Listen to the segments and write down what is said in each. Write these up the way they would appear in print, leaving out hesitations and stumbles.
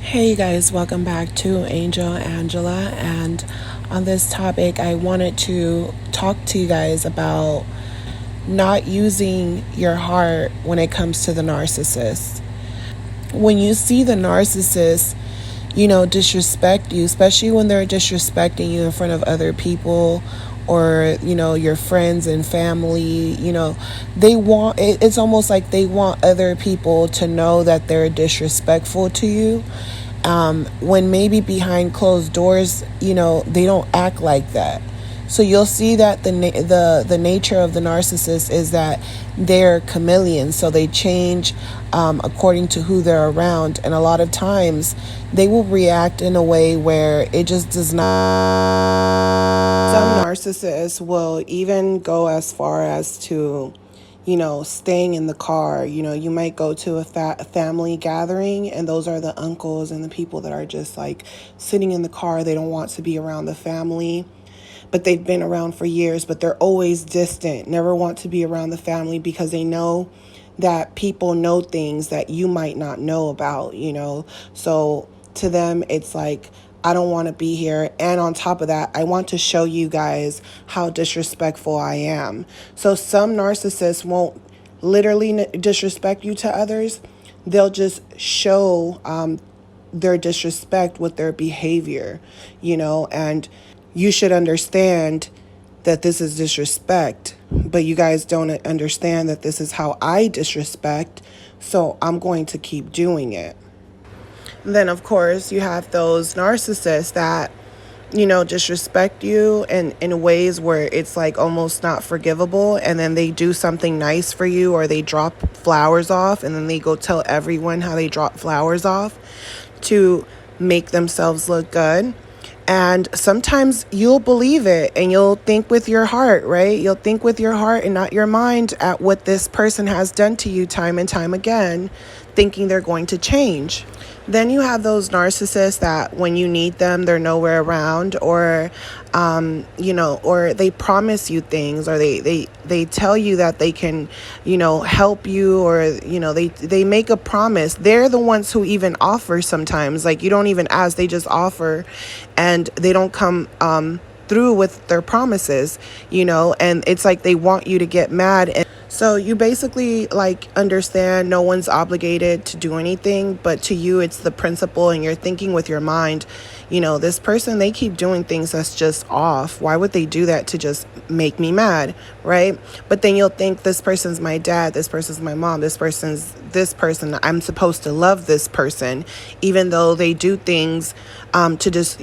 Hey guys, welcome back to Angel Angela. And on this topic, I wanted to talk to you guys about not using your heart when it comes to the narcissist. When you see the narcissist, disrespect you, especially when they're disrespecting you in front of other people or, your friends and family, it's almost like they want other people to know that they're disrespectful to you. When maybe behind closed doors, they don't act like that. So you'll see that the nature of the narcissist is that they're chameleons, so they change according to who they're around, and a lot of times they will react in a way where it just does not. Some narcissists will even go as far as to staying in the car. You might go to a family gathering, and those are the uncles and the people that are just like sitting in the car. They don't want to be around the family, but they've been around for years, but they're always distant, never want to be around the family because they know that people know things that you might not know about. So to them, it's like, I don't want to be here. And on top of that, I want to show you guys how disrespectful I am. So some narcissists won't literally disrespect you to others. They'll just show their disrespect with their behavior, and you should understand that this is disrespect, but you guys don't understand that this is how I disrespect, so I'm going to keep doing it. Then, of course, you have those narcissists that, disrespect you in ways where it's like almost not forgivable. And then they do something nice for you, or they drop flowers off, and then they go tell everyone how they drop flowers off to make themselves look good. And sometimes you'll believe it and you'll think with your heart, right? You'll think with your heart and not your mind at what this person has done to you time and time again, thinking they're going to change. Then you have those narcissists that when you need them, they're nowhere around, or, or they promise you things, or they tell you that they can, help you, or, they make a promise. They're the ones who even offer sometimes. Like, you don't even ask, they just offer, and they don't come through with their promises, and it's like they want you to get mad. And so you basically like understand no one's obligated to do anything, but to you it's the principle, and you're thinking with your mind, this person, they keep doing things that's just off. Why would they do that to just make me mad, right? But then you'll think, this person's my dad, this person's my mom, this person, I'm supposed to love this person, even though they do things to just,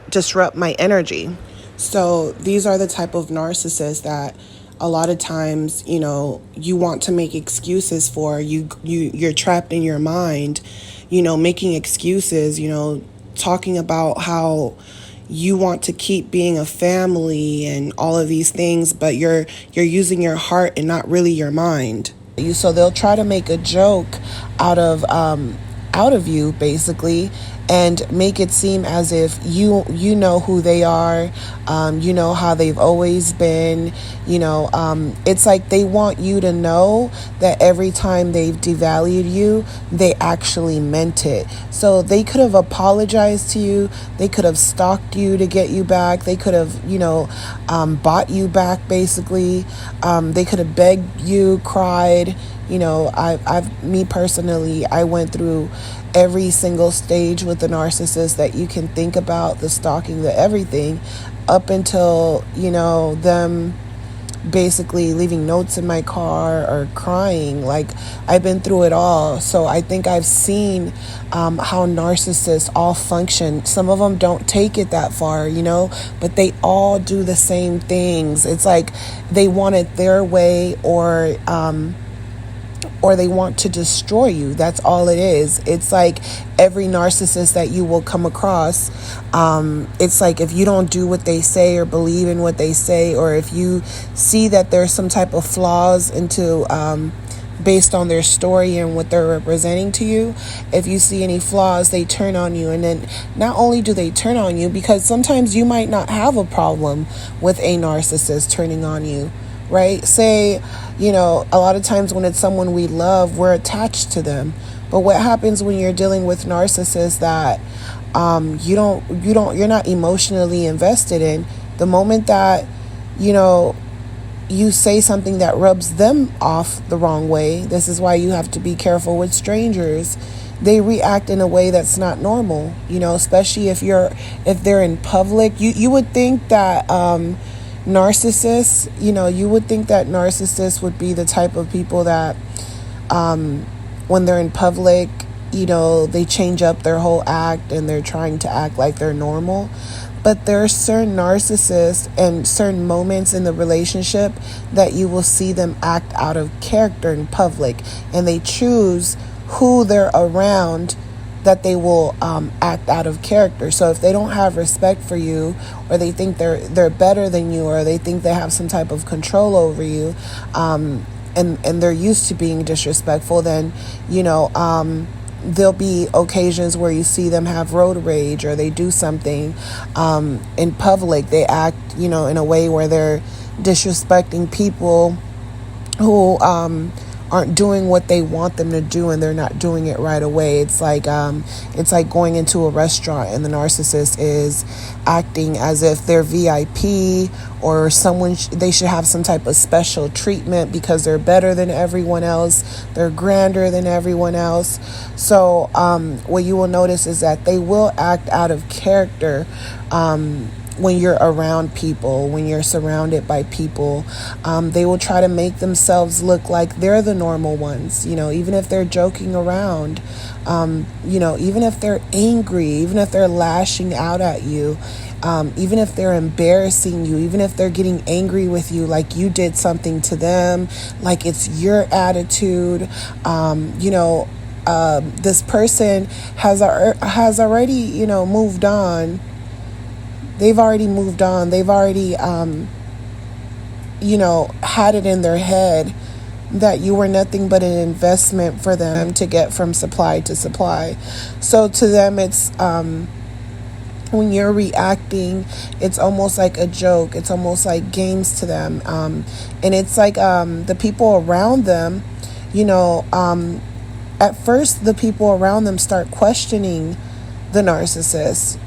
disrupt my energy. So these are the type of narcissists that a lot of times, you want to make excuses for. You're trapped in your mind, making excuses, talking about how you want to keep being a family and all of these things, but you're using your heart and not really your mind. So they'll try to make a joke out of you, basically, and make it seem as if you know who they are, you know how they've always been. It's like they want you to know that every time they've devalued you, they actually meant it. So they could have apologized to you, they could have stalked you to get you back, they could have bought you back, basically. They could have begged you, cried. Me personally, I went through every single stage with the narcissist that you can think about, the stalking, the everything, up until, them basically leaving notes in my car or crying. Like, I've been through it all. So I think I've seen how narcissists all function. Some of them don't take it that far, but they all do the same things. It's like they want it their way, or they want to destroy you. That's all it is. It's like every narcissist that you will come across, it's like if you don't do what they say or believe in what they say, or if you see that there's some type of flaws based on their story and what they're representing to you, if you see any flaws, they turn on you. And then not only do they turn on you, because sometimes you might not have a problem with a narcissist turning on you, right? Say, a lot of times when it's someone we love, we're attached to them. But what happens when you're dealing with narcissists that you're not emotionally invested in? The moment that you say something that rubs them off the wrong way, this is why you have to be careful with strangers. They react in a way that's not normal, especially if they're in public. You would think that narcissists, you would think that narcissists would be the type of people that when they're in public, they change up their whole act and they're trying to act like they're normal. But there are certain narcissists and certain moments in the relationship that you will see them act out of character in public, and they choose who they're around that they will act out of character. So if they don't have respect for you, or they think they're better than you, or they think they have some type of control over you, and they're used to being disrespectful, then there'll be occasions where you see them have road rage, or they do something in public. They act, in a way where they're disrespecting people who aren't doing what they want them to do, and they're not doing it right away. It's like going into a restaurant and the narcissist is acting as if they're VIP, or they should have some type of special treatment because they're better than everyone else, they're grander than everyone else. So what you will notice is that they will act out of character when you're around people, when you're surrounded by people. They will try to make themselves look like they're the normal ones, even if they're joking around, even if they're angry, even if they're lashing out at you, even if they're embarrassing you, even if they're getting angry with you, like you did something to them, like it's your attitude. This person has already, moved on. They've already moved on. They've already, had it in their head that you were nothing but an investment for them to get from supply to supply. So to them, it's, when you're reacting, it's almost like a joke. It's almost like games to them. And it's like the people around them, at first the people around them start questioning the narcissist.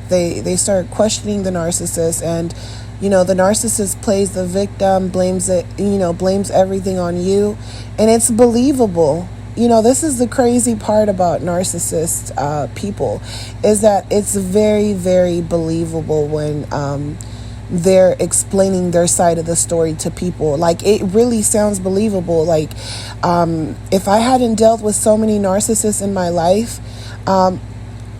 They start questioning the narcissist, and the narcissist plays the victim, blames everything on you, and it's believable. This is the crazy part about narcissist people, is that it's very, very believable when they're explaining their side of the story to people. Like, it really sounds believable. Like, if I hadn't dealt with so many narcissists in my life,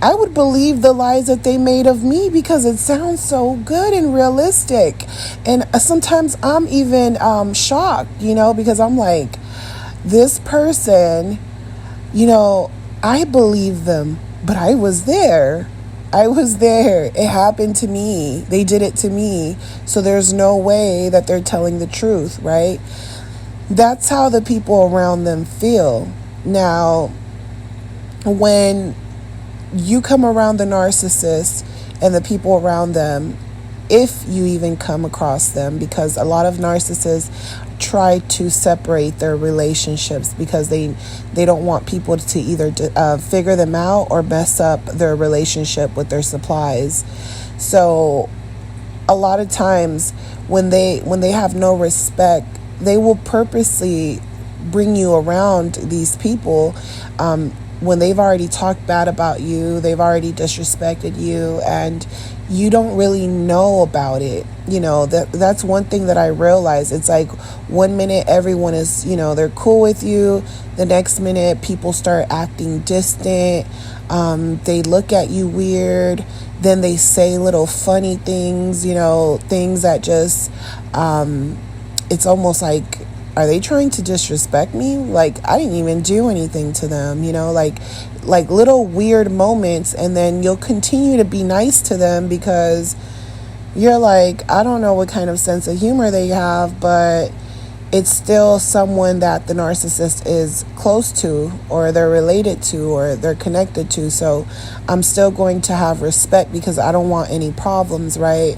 I would believe the lies that they made of me, because it sounds so good and realistic. And sometimes I'm even shocked, because I'm like, this person, I believe them, but I was there. It happened to me. They did it to me. So there's no way that they're telling the truth, right? That's how the people around them feel. Now, when you come around the narcissist and the people around them, if you even come across them, because a lot of narcissists try to separate their relationships because they don't want people to either figure them out or mess up their relationship with their supplies. So a lot of times when they have no respect, they will purposely bring you around these people when they've already talked bad about you, they've already disrespected you, and you don't really know about it. That's one thing that I realized. It's like, one minute everyone is, they're cool with you. The next minute people start acting distant. They look at you weird. Then they say little funny things, things that just, it's almost like, are they trying to disrespect me? Like, I didn't even do anything to them, like little weird moments. And then you'll continue to be nice to them because you're like, I don't know what kind of sense of humor they have, but it's still someone that the narcissist is close to, or they're related to, or they're connected to. So I'm still going to have respect because I don't want any problems, right?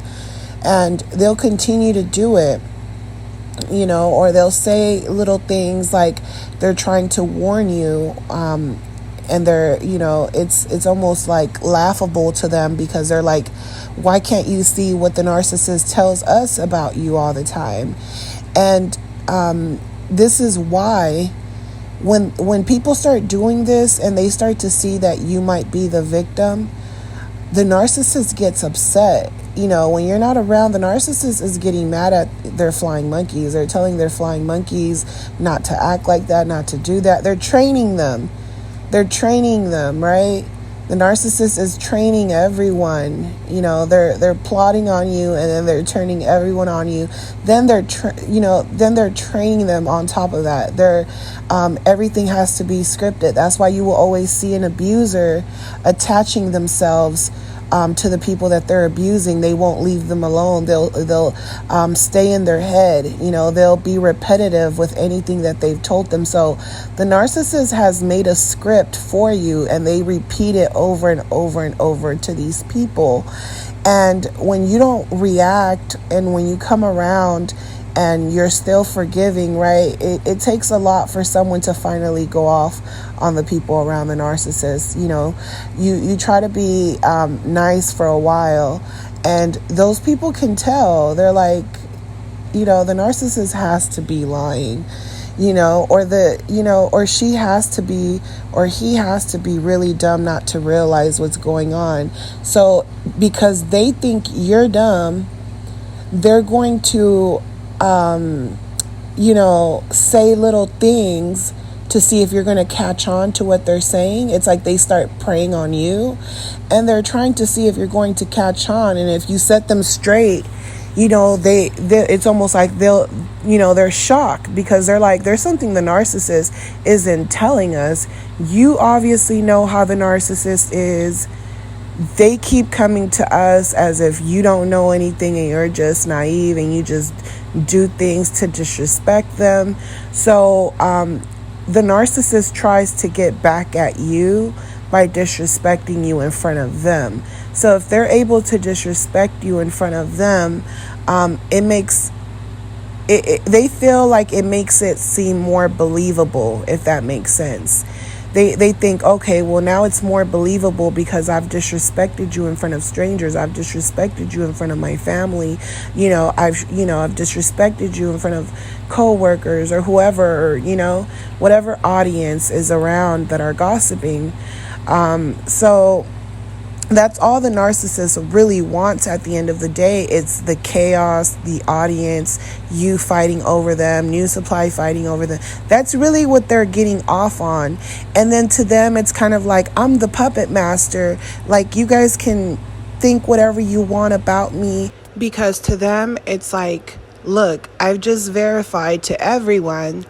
And they'll continue to do it. or they'll say little things like they're trying to warn you, and they're, it's almost like laughable to them, because they're like, why can't you see what the narcissist tells us about you all the time? And this is why when people start doing this and they start to see that you might be the victim, the narcissist gets upset. When you're not around, the narcissist is getting mad at their flying monkeys. They're telling their flying monkeys not to act like that, not to do that. They're training them. Right? The narcissist is training everyone. They're plotting on you, and then they're turning everyone on you. Then they're training them on top of that. Everything has to be scripted. That's why you will always see an abuser attaching themselves to the people that they're abusing. They won't leave them alone. They'll stay in their head. They'll be repetitive with anything that they've told them. So the narcissist has made a script for you, and they repeat it over and over and over to these people. And when you don't react, and when you come around and you're still forgiving, right? It takes a lot for someone to finally go off on the people around the narcissist. You try to be nice for a while, and those people can tell. They're like, the narcissist has to be lying, or she has to be, or he has to be really dumb not to realize what's going on. So because they think you're dumb, they're going to say little things to see if you're going to catch on to what they're saying. It's like they start preying on you, and they're trying to see if you're going to catch on. And if you set them straight, they it's almost like they're shocked, because they're like, there's something the narcissist isn't telling us. You obviously know how the narcissist is. They keep coming to us as if you don't know anything, and you're just naive, and you just do things to disrespect them. So the narcissist tries to get back at you by disrespecting you in front of them. So if they're able to disrespect you in front of them, they feel like it makes it seem more believable, if that makes sense. They think, okay, well, now it's more believable because I've disrespected you in front of strangers. I've disrespected you in front of my family. I've disrespected you in front of coworkers or whoever, or, whatever audience is around that are gossiping. So that's all the narcissist really wants at the end of the day. It's the chaos, the audience, you fighting over them, New Supply fighting over them. That's really what they're getting off on. And then to them, it's kind of like, I'm the puppet master. Like, you guys can think whatever you want about me. Because to them, it's like, look, I've just verified to everyone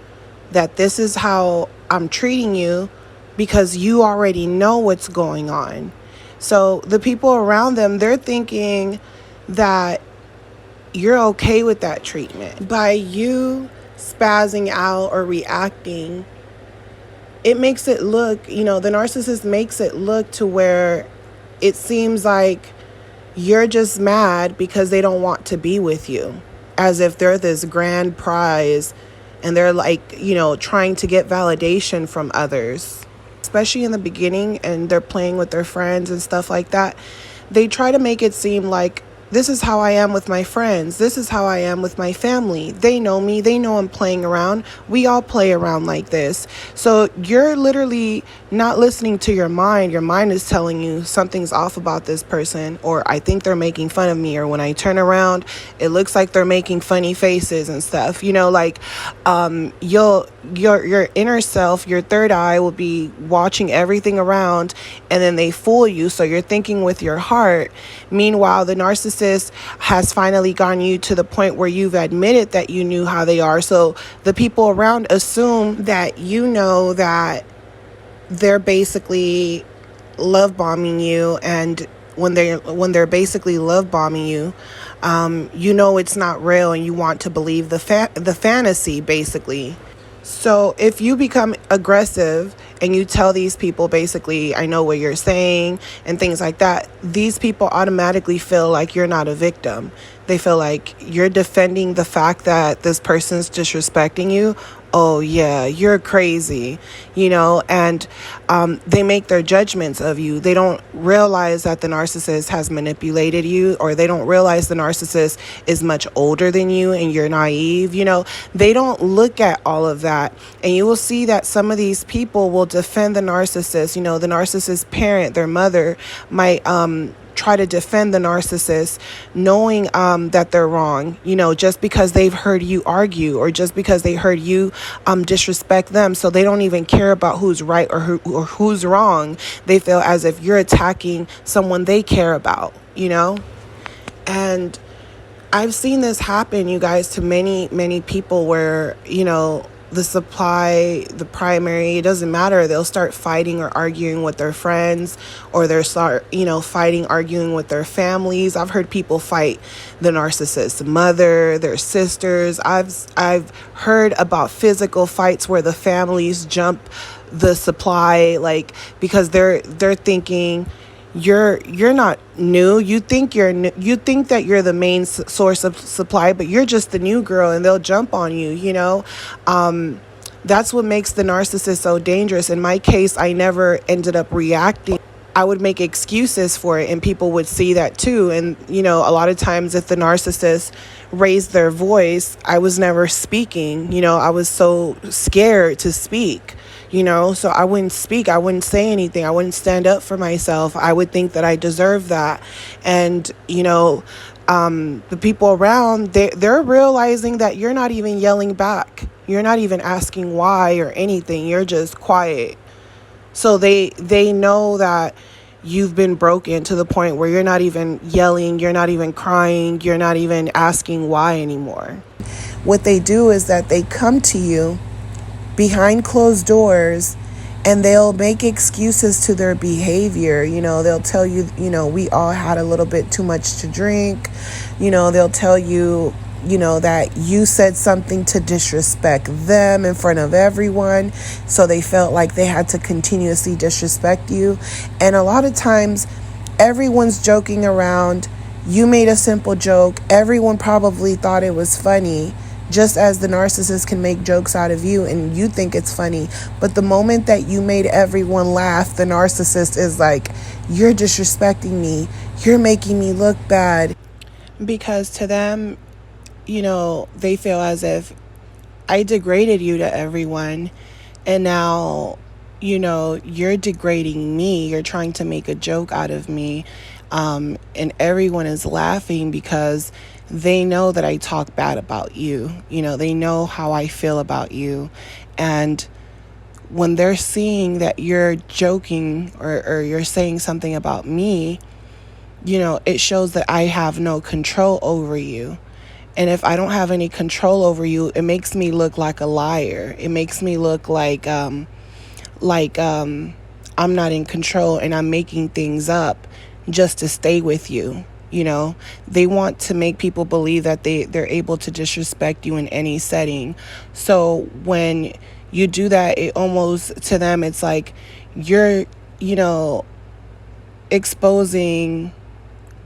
that this is how I'm treating you, because you already know what's going on. So the people around them, they're thinking that you're okay with that treatment. By you spazzing out or reacting, it makes it look, the narcissist makes it look to where it seems like you're just mad because they don't want to be with you, as if they're this grand prize, and they're like, trying to get validation from others. Especially in the beginning, and they're playing with their friends and stuff like that, they try to make it seem like, this is how I am with my friends. This is how I am with my family. They know me. They know I'm playing around. We all play around like this. So you're literally not listening to your mind. Your mind is telling you something's off about this person, or I think they're making fun of me, or when I turn around, it looks like they're making funny faces and stuff. Your inner self, your third eye, will be watching everything around, and then they fool you. So you're thinking with your heart. Meanwhile, the narcissist has finally gotten you to the point where you've admitted that you knew how they are. So the people around assume that you know that they're basically love bombing you, and when they're basically love bombing you, it's not real, and you want to believe the fantasy, basically. So if you become aggressive and you tell these people basically, I know what you're saying and things like that, these people automatically feel like you're not a victim. They feel like you're defending the fact that this person's disrespecting you. Oh yeah, you're crazy, and they make their judgments of you. They don't realize that the narcissist has manipulated you, or they don't realize the narcissist is much older than you and you're naive. They don't look at all of that. And you will see that some of these people will defend the narcissist. The narcissist parent, their mother, might try to defend the narcissist, knowing that they're wrong, just because they've heard you argue, or just because they heard you disrespect them. So they don't even care about who's right or who's wrong. They feel as if you're attacking someone they care about, and I've seen this happen, you guys, to many, many people where, the supply, the primary, it doesn't matter. They'll start fighting or arguing with their friends, or they'll start, fighting, arguing with their families. I've heard people fight the narcissist's mother, their sisters. I've heard about physical fights where the families jump the supply, because they're thinking, you're not new. You think you think that you're the main source of supply, but you're just the new girl, and they'll jump on you. That's what makes the narcissist so dangerous. In my case, I never ended up reacting. I would make excuses for it, and people would see that too. And a lot of times, if the narcissist raised their voice, I was never speaking. I was so scared to speak. So I wouldn't speak. I wouldn't say anything. I wouldn't stand up for myself. I would think that I deserve that. And, the people around, they're realizing that you're not even yelling back. You're not even asking why or anything. You're just quiet. So they know that you've been broken to the point where you're not even yelling. You're not even crying. You're not even asking why anymore. What they do is that they come to you behind closed doors, and they'll make excuses to their behavior. They'll tell you, we all had a little bit too much to drink. They'll tell you, that you said something to disrespect them in front of everyone. So they felt like they had to continuously disrespect you. And a lot of times, everyone's joking around. You made a simple joke. Everyone probably thought it was funny. Just as the narcissist can make jokes out of you and you think it's funny. But the moment that you made everyone laugh, the narcissist is like, you're disrespecting me. You're making me look bad. Because to them, they feel as if I degraded you to everyone. And now, you're degrading me. You're trying to make a joke out of me. And everyone is laughing because they know that I talk bad about you. They know how I feel about you. And when they're seeing that you're joking or you're saying something about me, it shows that I have no control over you. And if I don't have any control over you, it makes me look like a liar. It makes me look like I'm not in control and I'm making things up just to stay with you. They want to make people believe that they're able to disrespect you in any setting. So when you do that, it almost, to them, it's like you're, exposing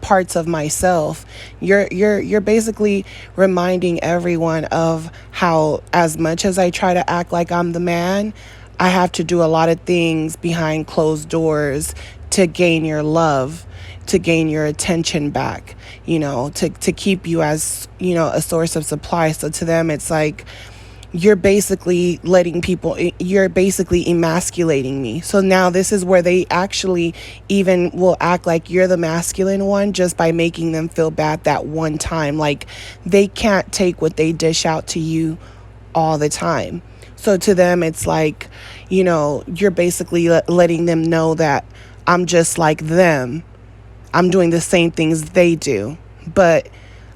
parts of myself. You're basically reminding everyone of how, as much as I try to act like I'm the man, I have to do a lot of things behind closed doors to gain your love, to gain your attention back, to keep you as, a source of supply. So to them, it's like, you're basically you're basically emasculating me. So now this is where they actually even will act like you're the masculine one just by making them feel bad that one time. Like they can't take what they dish out to you all the time. So to them, it's like, you're basically letting them know that I'm just like them. I'm doing the same things they do, but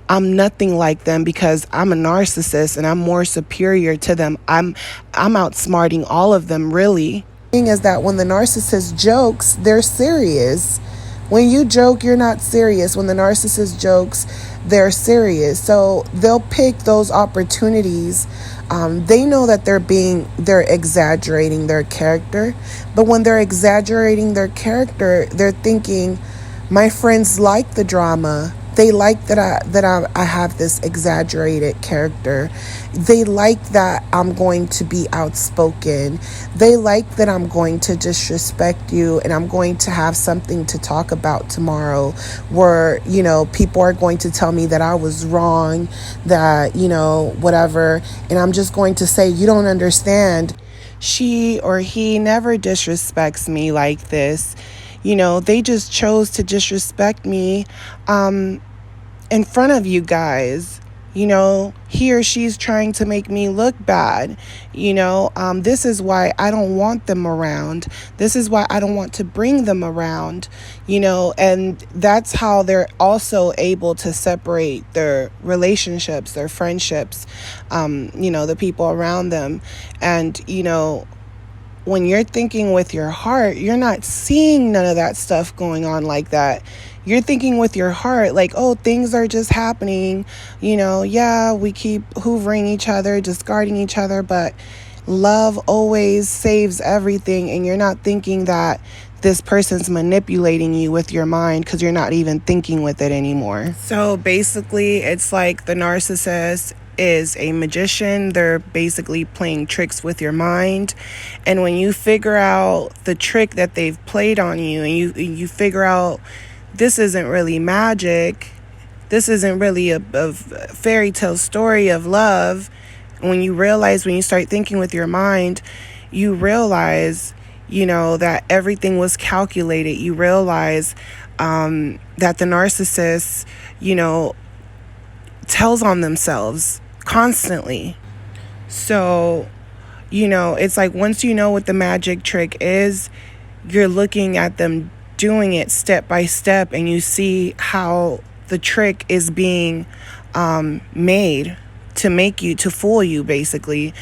I'm nothing like them because I'm a narcissist and I'm more superior to them. I'm outsmarting all of them, really. The thing is that when the narcissist jokes, they're serious. When you joke, you're not serious. When the narcissist jokes, they're serious. So they'll pick those opportunities. They know that they're exaggerating their character. But when they're exaggerating their character, they're thinking, my friends like the drama. They like I have this exaggerated character. They like that I'm going to be outspoken. They like that I'm going to disrespect you and I'm going to have something to talk about tomorrow where, people are going to tell me that I was wrong, that, whatever. And I'm just going to say, you don't understand. She or he never disrespects me like this. They just chose to disrespect me in front of you guys. He or she's trying to make me look bad. This is why I don't want them around. This is why I don't want to bring them around, and that's how they're also able to separate their relationships, their friendships, the people around them. And, when you're thinking with your heart, you're not seeing none of that stuff going on like that. You're thinking with your heart, like, oh, things are just happening. Yeah, we keep hoovering each other, discarding each other, but love always saves everything. And you're not thinking that this person's manipulating you with your mind because you're not even thinking with it anymore. So basically, it's like the narcissist is a magician. They're basically playing tricks with your mind. And when you figure out the trick that they've played on you, and you figure out this isn't really magic, this isn't really a fairy tale story of love, when you start thinking with your mind, you realize that everything was calculated. You realize that the narcissist tells on themselves constantly. So, it's like once you know what the magic trick is, you're looking at them doing it step by step, and you see how the trick is being made to fool you, basically.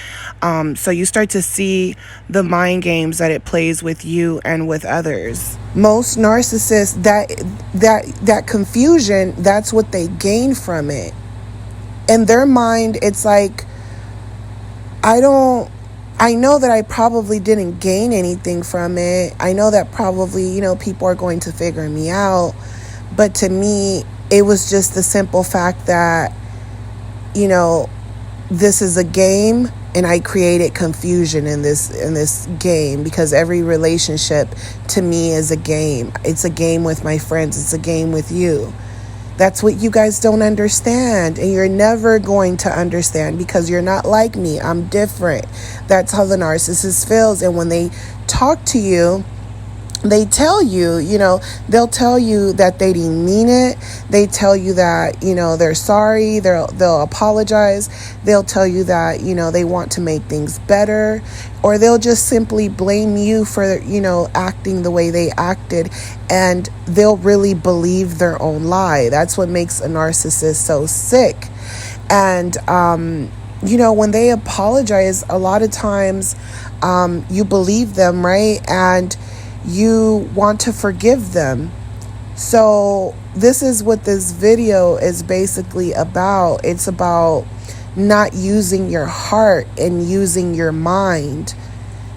So you start to see the mind games that it plays with you and with others. Most narcissists, that confusion, that's what they gain from it. In their mind, it's like, I know that I probably didn't gain anything from it. I know that probably, people are going to figure me out. But to me, it was just the simple fact that, this is a game, and I created confusion in this game, because every relationship to me is a game. It's a game with my friends. It's a game with you. That's what you guys don't understand, and you're never going to understand because you're not like me. I'm different. That's how the narcissist feels. And when they talk to you, they tell you, they'll tell you that they didn't mean it. They tell you that, they're sorry. They'll apologize. They'll tell you that, they want to make things better, or they'll just simply blame you for, acting the way they acted, and they'll really believe their own lie. That's what makes a narcissist so sick. And, when they apologize, a lot of times, you believe them, right? And you want to forgive them. So this is what this video is basically about. It's about not using your heart and using your mind.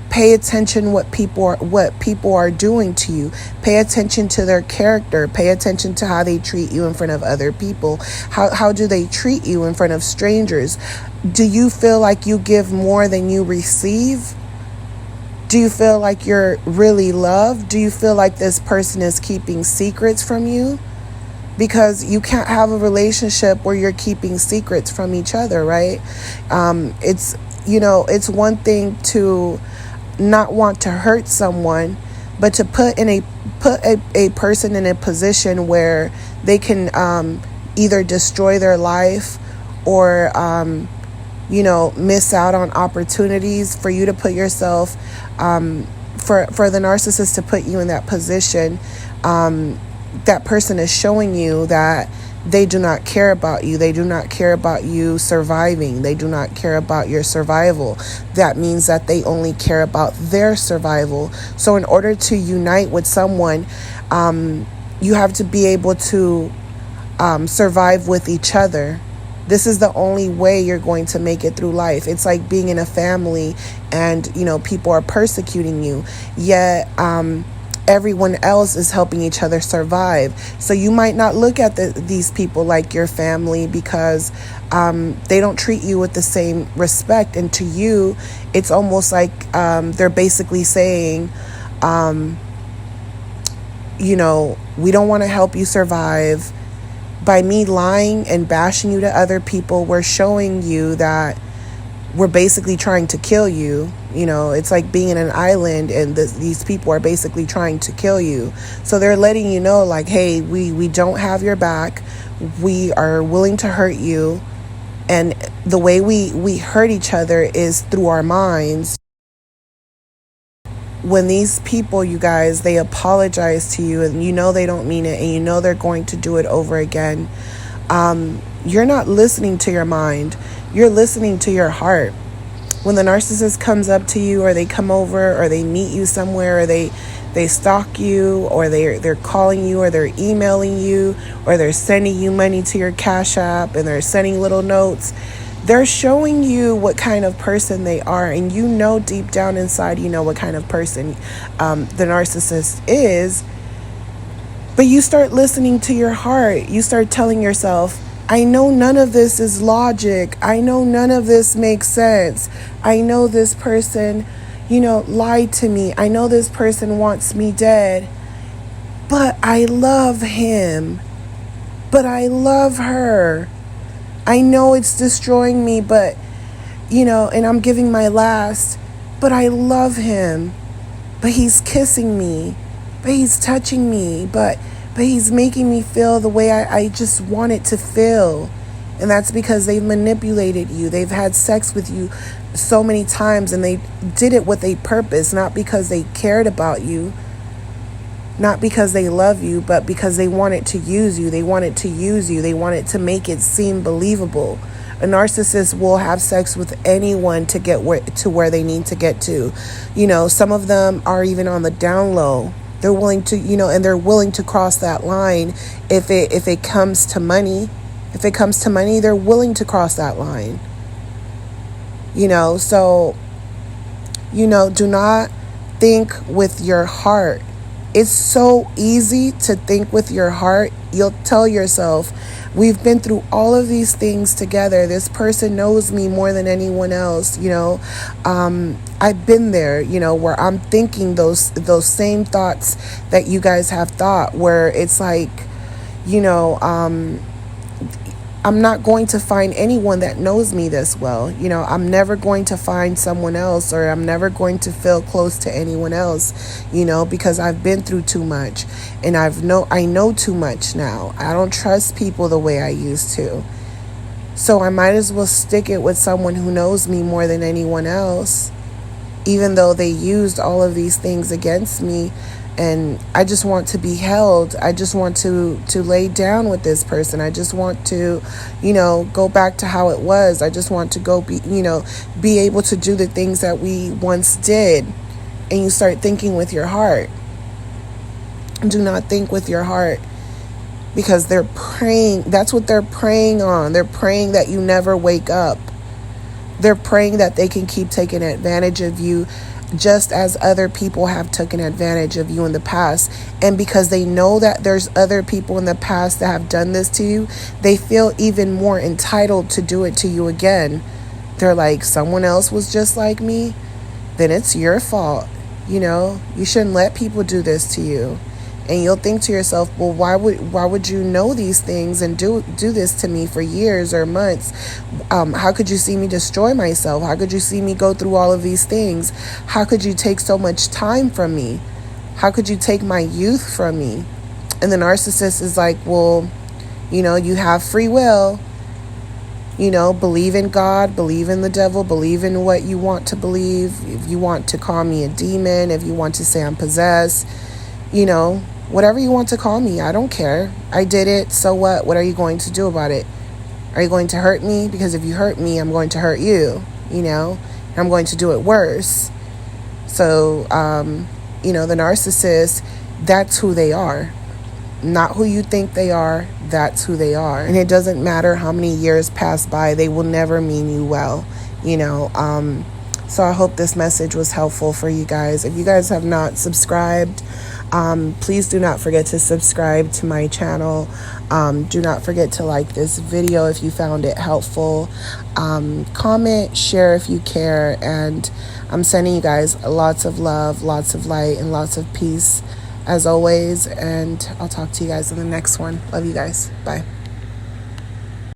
Pay attention what people are doing to you. Pay attention to their character. Pay attention to how they treat you in front of other people. How do they treat you in front of strangers? Do you feel like you give more than you receive? Do you feel like you're really loved? Do you feel like this person is keeping secrets from you? Because you can't have a relationship where you're keeping secrets from each other, right? It's one thing to not want to hurt someone, but to put a person in a position where they can either destroy their life or miss out on opportunities, for you to put yourself, for the narcissist to put you in that position. That person is showing you that they do not care about you. They do not care about you surviving. They do not care about your survival. That means that they only care about their survival. So in order to unite with someone, you have to be able to survive with each other. This is the only way you're going to make it through life. It's like being in a family and, people are persecuting you, yet everyone else is helping each other survive. So you might not look at these people like your family because they don't treat you with the same respect. And to you, it's almost like they're basically saying, we don't want to help you survive. By me lying and bashing you to other people, we're showing you that we're basically trying to kill you. It's like being in an island and these people are basically trying to kill you. So they're letting you know, like, hey, we don't have your back. We are willing to hurt you. And the way we hurt each other is through our minds. When these people, you guys, they apologize to you and they don't mean it and they're going to do it over again, you're not listening to your mind. You're listening to your heart. When the narcissist comes up to you, or they come over, or they meet you somewhere, or they stalk you, or they're calling you, or they're emailing you, or they're sending you money to your Cash App, and they're sending little notes, they're showing you what kind of person they are. And deep down inside, what kind of person the narcissist is. But you start listening to your heart. You start telling yourself, I know none of this is logic. I know none of this makes sense. I know this person, lied to me. I know this person wants me dead. But I love him. But I love her. I know it's destroying me, but, and I'm giving my last, but I love him. But he's kissing me, but he's touching me, but he's making me feel the way I just want it to feel. And that's because they've manipulated you. They've had sex with you so many times, and they did it with a purpose, not because they cared about you, not because they love you, but because they wanted to use you. They wanted to use you. They wanted to make it seem believable. A narcissist will have sex with anyone to get to where they need to get to. Some of them are even on the down low. They're willing to, and they're willing to cross that line if it comes to money. If it comes to money, they're willing to cross that line. So, do not think with your heart. It's so easy to think with your heart. You'll tell yourself, we've been through all of these things together. This person knows me more than anyone else. I've been there, where I'm thinking those same thoughts that you guys have thought, where it's like, I'm not going to find anyone that knows me this well. I'm never going to find someone else, or I'm never going to feel close to anyone else, because I've been through too much, and I know too much now. I don't trust people the way I used to. So I might as well stick it with someone who knows me more than anyone else, even though they used all of these things against me. And I just want to be held. I just want to lay down with this person. I just want to, go back to how it was. I just want to go be able to do the things that we once did. And you start thinking with your heart. Do not think with your heart, because they're praying. That's what they're praying on. They're praying that you never wake up. They're praying that they can keep taking advantage of you, just as other people have taken advantage of you in the past. And because they know that there's other people in the past that have done this to you, they feel even more entitled to do it to you again. They're like, someone else was just like me, then it's your fault. You shouldn't let people do this to you. And you'll think to yourself, well, why would you know these things and do this to me for years or months? How could you see me destroy myself? How could you see me go through all of these things? How could you take so much time from me? How could you take my youth from me? And the narcissist is like, well, you have free will. Believe in God, believe in the devil, believe in what you want to believe. If you want to call me a demon, if you want to say I'm possessed, whatever you want to call me, I don't care. I did it, so what? What are you going to do about it? Are you going to hurt me? Because if you hurt me, I'm going to hurt you, I'm going to do it worse. So, the narcissist, that's who they are. not who you think they are, that's who they are. And it doesn't matter how many years pass by, they will never mean you well, you know. So I hope this message was helpful for you guys. If you guys have not subscribed, please do not forget to subscribe to my channel. Do not forget to like this video if you found it helpful. Comment, share if you care, and I'm sending you guys lots of love, lots of light, and lots of peace as always, and I'll talk to you guys in the next one. Love you guys. Bye.